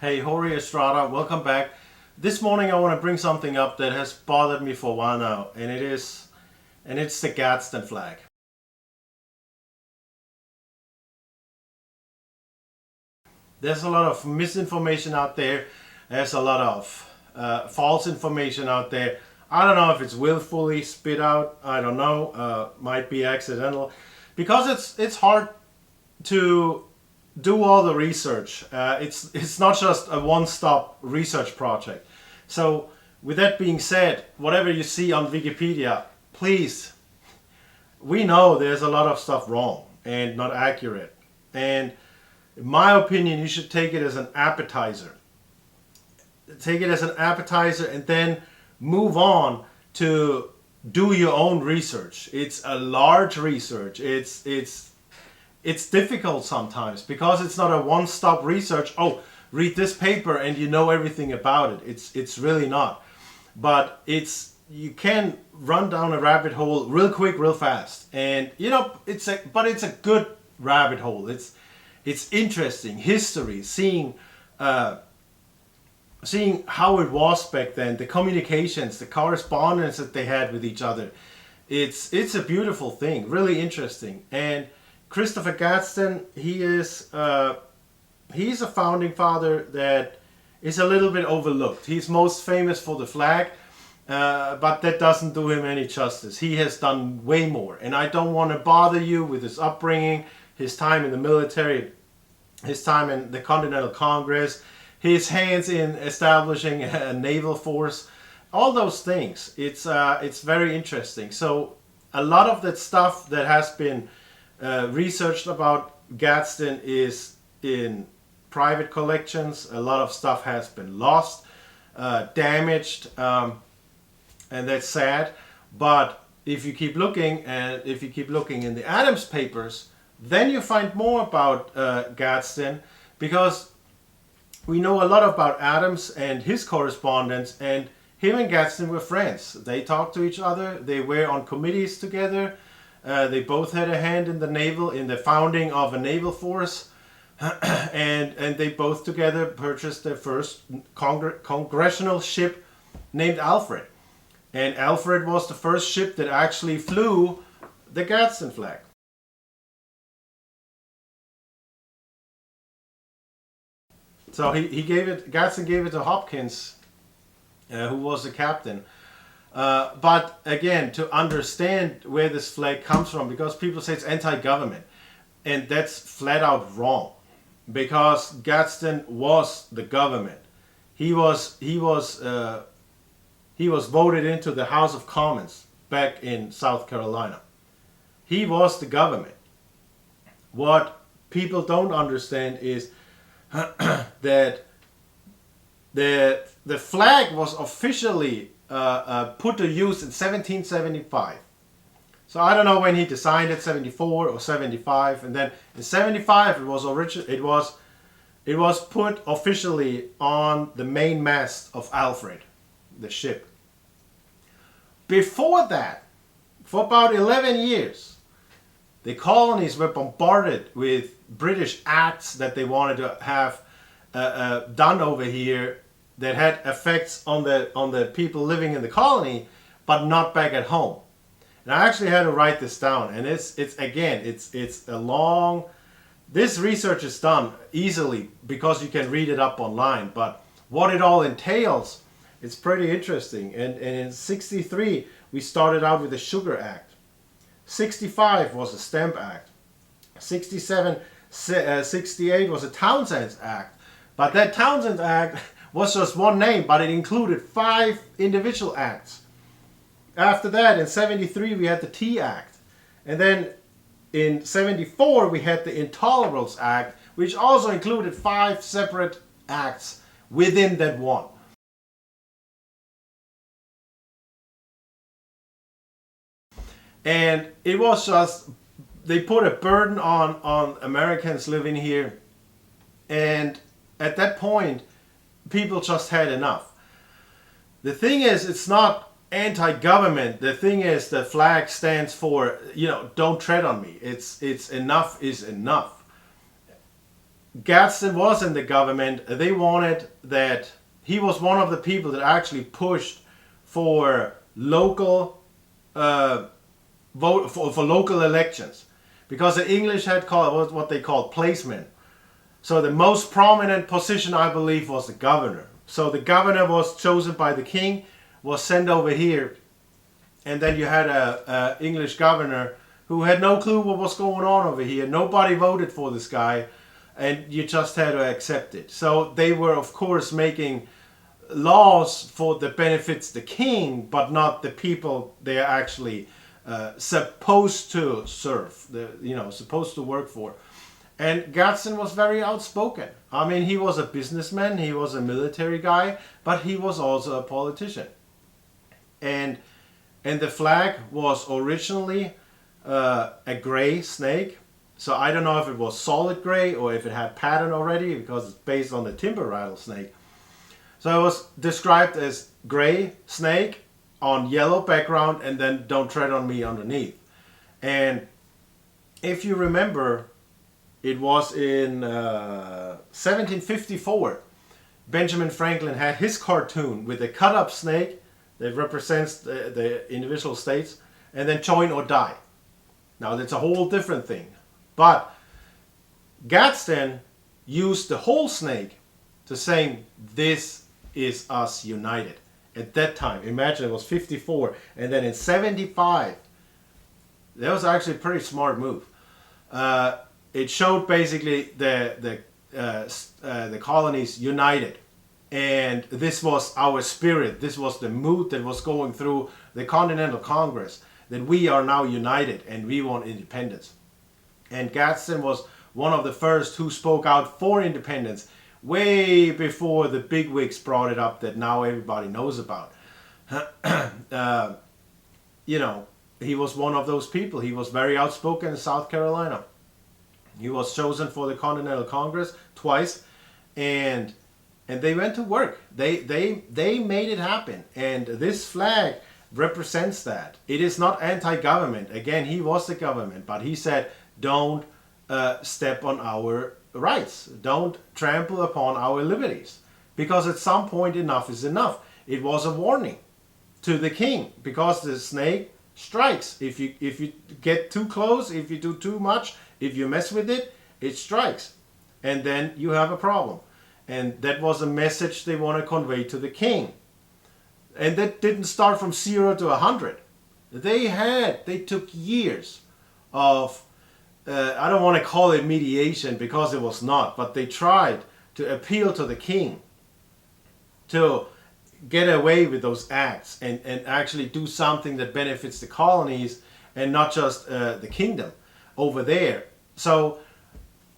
Hey, Jorge Estrada, welcome back. This morning I want to bring something up that has bothered me for a while now, and it's the Gadsden flag. There's a lot of misinformation out there. There's a lot of false information out there. I don't know if it's willfully spit out. I don't know. Might be accidental, because it's hard to do all the research. It's not just a one-stop research project. So with that being said, whatever you see on Wikipedia, please, we know there's a lot of stuff wrong and not accurate. And in my opinion, you should take it as an appetizer. Take it as an appetizer and then move on to do your own research. It's a large research. It's difficult sometimes because it's not a one-stop research. Oh, read this paper and you know everything about it. It's really not. But you can run down a rabbit hole real quick, real fast, and it's a good rabbit hole. It's interesting history, seeing how it was back then, the communications, the correspondence that they had with each other. It's a beautiful thing, really interesting. And Christopher Gadsden, he's a founding father that is a little bit overlooked. He's most famous for the flag, but that doesn't do him any justice. He has done way more, and I don't want to bother you with his upbringing, his time in the military, his time in the Continental Congress, his hands in establishing a naval force, all those things. It's very interesting. So a lot of that stuff that has been researched about Gadsden is in private collections. A lot of stuff has been lost, damaged, and that's sad. But if you keep looking, and if you keep looking in the Adams papers, then you find more about Gadsden, because we know a lot about Adams and his correspondence, and him and Gadsden were friends. They talked to each other. They were on committees together. They both had a hand in the founding of a naval force, and they both together purchased their first congressional ship named Alfred. And Alfred was the first ship that actually flew the Gadsden flag. So Gadsden gave it to Hopkins, who was the captain. But again, to understand where this flag comes from, because people say it's anti-government, and that's flat out wrong, because Gadsden was the government. He was voted into the House of Commons back in South Carolina. He was the government. What people don't understand is that the flag was officially put to use in 1775. So I don't know when he designed it, 74 or 75, and then in 75 it was put officially on the main mast of Alfred, the ship. Before that, for about 11 years, the colonies were bombarded with British acts that they wanted to have done over here, that had effects on the people living in the colony, but not back at home. And I actually had to write this down, and it's a long. This research is done easily because you can read it up online, but what it all entails, it's pretty interesting. And in '63 we started out with the Sugar Act. '65 was a Stamp Act. '67, '68 was a Townsend Act. But that Townsend Act was just one name, but it included 5 individual acts. After that, in '73 we had the Tea Act. And then in '74 we had the Intolerables Act, which also included 5 separate acts within that one. And it was just, they put a burden on Americans living here. And at that point, people just had enough. The thing is, it's not anti-government. The thing is, the flag stands for, don't tread on me. It's enough is enough. Gadsden was in the government, they wanted that he was one of the people that actually pushed for local vote for local elections, because the English had called what they called placemen. So the most prominent position, I believe, was the governor. So the governor was chosen by the king, was sent over here, and then you had a English governor who had no clue what was going on over here. Nobody voted for this guy, and you just had to accept it. So they were, of course, making laws for the benefits the king, but not the people they are actually supposed to serve, supposed to work for. And Gadsden was very outspoken. I mean, he was a businessman, he was a military guy, but he was also a politician. And the flag was originally a gray snake. So I don't know if it was solid gray or if it had pattern already, because it's based on the timber rattlesnake. So it was described as gray snake on yellow background, and then "Don't tread on me" underneath. And if you remember, it was in 1754, Benjamin Franklin had his cartoon with a cut up snake that represents the individual states, and then "Join or Die." Now that's a whole different thing. But Gadsden used the whole snake to saying, "This is us united." At that time, imagine it was 54, and then in 75, that was actually a pretty smart move. It showed basically the colonies united, and this was our spirit. This was the mood that was going through the Continental Congress, that we are now united and we want independence. And Gadsden was one of the first who spoke out for independence, way before the bigwigs brought it up that now everybody knows about. He was one of those people. He was very outspoken in South Carolina. He was chosen for the Continental Congress twice, and they went to work. They made it happen, and this flag represents that. It is not anti-government. Again, he was the government, but he said, "Don't step on our rights. Don't trample upon our liberties." Because at some point, enough is enough. It was a warning to the king, because the snake strikes. If you get too close, if you do too much, if you mess with it, it strikes. And then you have a problem. And that was a message they want to convey to the king. And that didn't start from 0 to 100. They took years of, I don't want to call it mediation, because it was not, but they tried to appeal to the king to get away with those acts and actually do something that benefits the colonies and not just the kingdom over there. So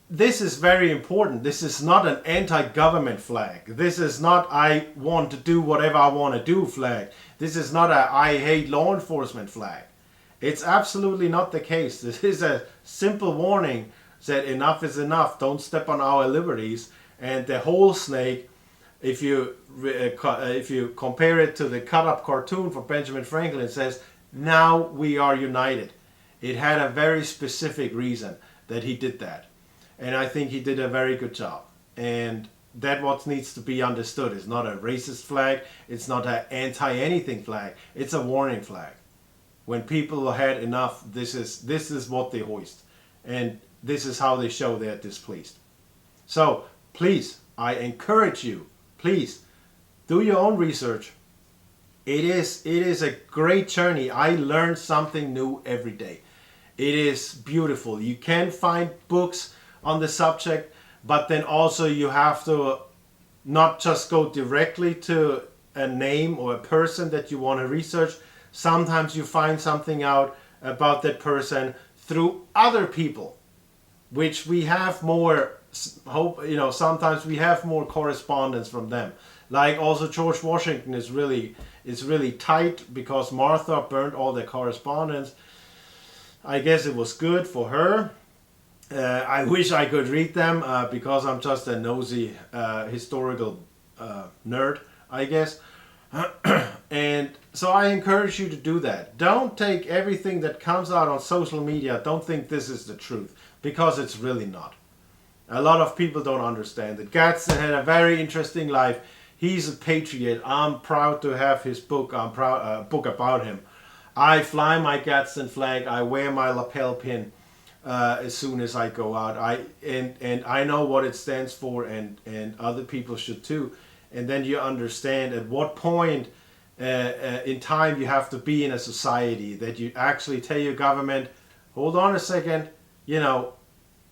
this is very important. This is not an anti-government flag. This is not "I want to do whatever I want to do" flag. This is not a "I hate law enforcement" flag. It's absolutely not the case. This is a simple warning that enough is enough. Don't step on our liberties. And the whole snake, if you compare it to the cut-up cartoon for Benjamin Franklin, it says, "Now we are united." It had a very specific reason that he did that. And I think he did a very good job. And that what needs to be understood. It's not a racist flag. It's not an anti-anything flag. It's a warning flag. When people had enough, this is what they hoist. And this is how they show they are displeased. So please, I encourage you, please, do your own research. It is a great journey. I learn something new every day. It is beautiful. You can find books on the subject, but then also you have to not just go directly to a name or a person that you want to research. Sometimes you find something out about that person through other people, which we have more hope, sometimes we have more correspondence from them. Like also George Washington is really tight, because Martha burned all the correspondence. I guess it was good for her. I wish I could read them, because I'm just a nosy historical nerd, I guess. And so I encourage you to do that. Don't take everything that comes out on social media. Don't think this is the truth, because it's really not. A lot of people don't understand it. Gadsden had a very interesting life. He's a patriot. I'm proud to have his book. I'm proud book about him. I fly my Gadsden flag. I wear my lapel pin as soon as I go out. And I know what it stands for, and other people should too. And then you understand at what point in time you have to be in a society that you actually tell your government, hold on a second, you know,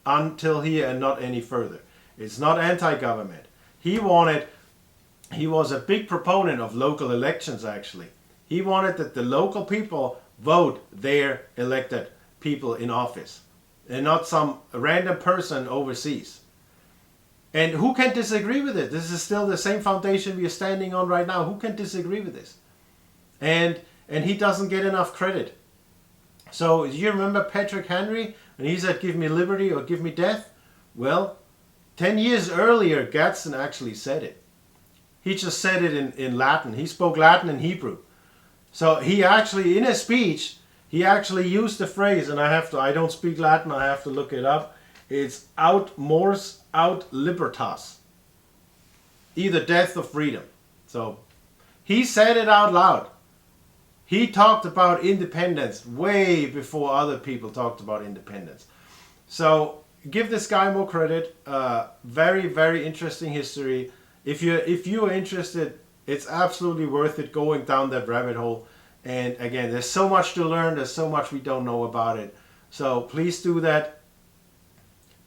until here and not any further. It's not anti-government. He was a big proponent of local elections, actually. He wanted that the local people vote their elected people in office and not some random person overseas. And who can disagree with it? This is still the same foundation we are standing on right now. Who can disagree with this? And he doesn't get enough credit. So you remember Patrick Henry when he said, give me liberty or give me death? Well, 10 years earlier, Gadsden actually said it. He just said it in Latin. He spoke Latin and Hebrew. So he actually, in a speech, he actually used the phrase, and I don't speak Latin, I have to look it up. It's aut mors, aut libertas. Either death or freedom. So he said it out loud. He talked about independence way before other people talked about independence. So give this guy more credit. Very, very interesting history. If you are interested, it's absolutely worth it going down that rabbit hole. And again, there's so much to learn. There's so much we don't know about it. So please do that.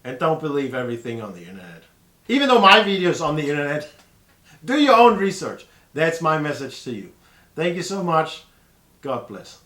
And don't believe everything on the internet. Even though my video is on the internet, do your own research. That's my message to you. Thank you so much. God bless.